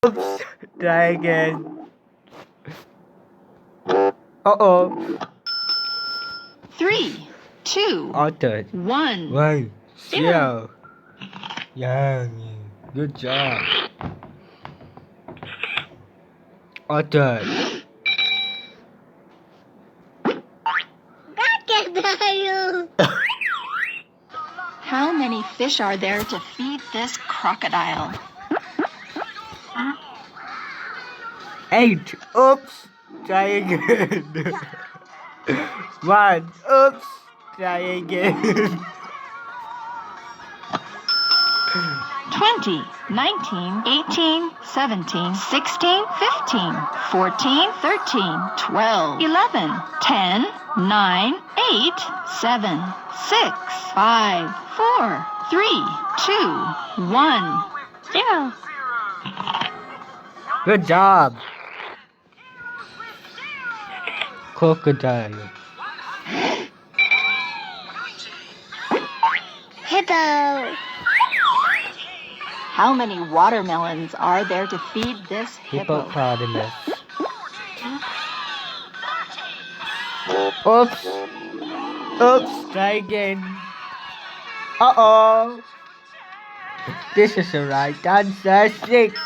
Oops. Try again. Uh-oh. 3, 2, Altered. 1. 1, 0. 0. Yeah. Good job. Altered. How many fish are there to feed this crocodile? 8. Oops. Try again. 1. Oops. Try again. 20, 19, 18, 17, 16, 15, 14, 13, 12, 11, 10, 9, 8, 7, 6, 5, 4, 3, 2, 1, 0. Good job. Crocodile. Hippo. How many watermelons are there to feed this hippo? Hippopotamus. Oops. Oops. Try again. Uh-oh. This is the right answer. 6.